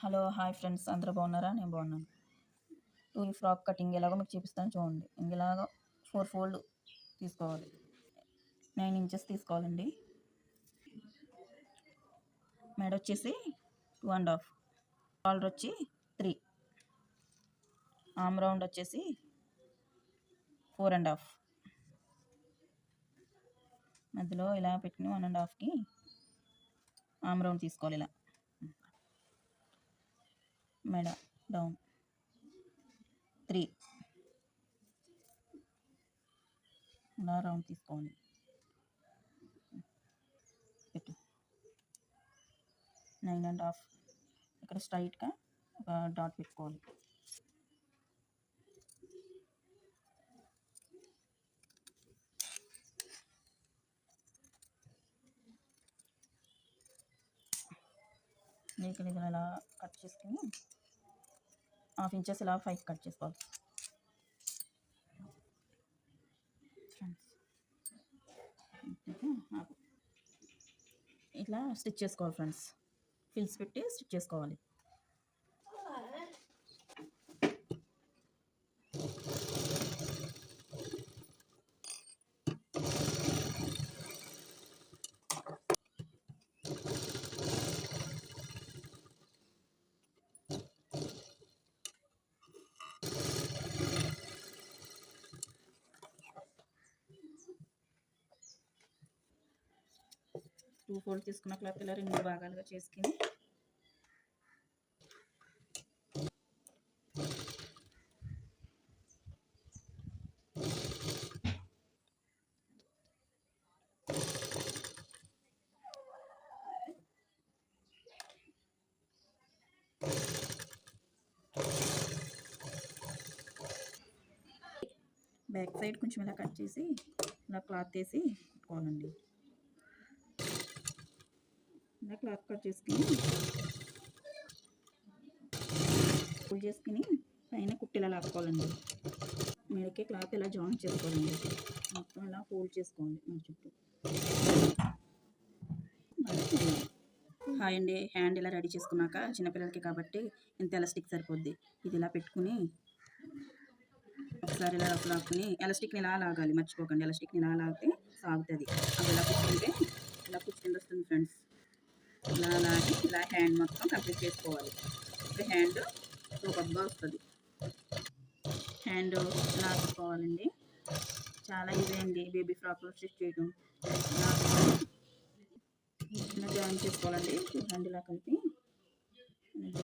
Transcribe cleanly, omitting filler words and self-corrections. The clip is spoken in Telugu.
హలో హాయ్ ఫ్రెండ్స్, అందరూ బాగున్నారా? నేను బాగున్నాను. ఈ ఫ్రాక్ కటింగ్ ఎలాగో మీకు చూపిస్తాను చూడండి. ఇలాగ 4 ఫోల్డ్ తీసుకోవాలి. 9 ఇంచెస్ తీసుకోవాలండి. మెడ వచ్చేసి 2.5, కాలర్ వచ్చి 3, ఆర్మ్ రౌండ్ వచ్చేసి 4.5. మధ్యలో ఇలా పెట్టుకుని 1.5కి ఆర్మ్ రౌండ్ తీసుకోవాలి. ఇలా మెడ డౌన్ 3, ఇలా రౌండ్ తీసుకోవాలి. 9.5 ఇక్కడ స్ట్రైట్గా ఒక డాట్ పెట్టుకోవాలి. ఇక్కడ ఇది ఇలా కట్ చేసుకుని 1/2 ఇంచెస్ ఇలా 5 కట్ చేసుకోవాలి. ఇట్లా స్టిచ్ చేసుకోవాలి ఫ్రెండ్స్. ఫిల్స్ పెట్టి స్టిచ్ చేసుకోవాలి. టూ ఫోల్డ్ తీసుకున్న క్లాత్ ఇలా 2 భాగాలుగా చేసుకుని బ్యాక్ సైడ్ కొంచెం ఇలా కట్ చేసి ఇలా క్లాత్ వేసి పెట్టుకోవాలండి. ఇలా క్లాత్ కట్ చేసుకుని ఫోల్డ్ చేసుకుని పైన కుట్టిలా లాక్కోవాలండి. మెడకి క్లాత్ ఇలా జాయిన్ చేసుకోవాలండి. మొత్తం ఇలా ఫోల్డ్ చేసుకోవాలి మన చుట్టూ. హాయ్ అండి. హ్యాండ్ ఇలా రెడీ చేసుకున్నాక చిన్నపిల్లలకి కాబట్టి ఇంత ఎలాస్టిక్ సరిపోద్ది. ఇది ఇలా పెట్టుకుని ఒకసారి ఇలా లాక్కుని ఎలాస్టిక్ని ఇలా లాగాలి. మర్చిపోకండి, ఎలాస్టిక్ని ఇలా లాగితే సాగుతుంది. అది ఇలా కుట్టుకుంటే ఇలా కుట్టుకుంటూ వస్తుంది ఫ్రెండ్స్. ఇలా లాగి ఇలా హ్యాండ్ మొత్తం కంప్లీట్ చేసుకోవాలి. ఇప్పుడు హ్యాండ్ సూపర్గా వస్తుంది. హ్యాండ్ ఇలా ఆడుకోవాలండి. చాలా ఈజీ అండి బేబీ ఫ్రాక్లో స్టిచ్ చేయడం. ఇలా జాయిన్ చేసుకోవాలండి. హ్యాండ్ ఇలా కలిపి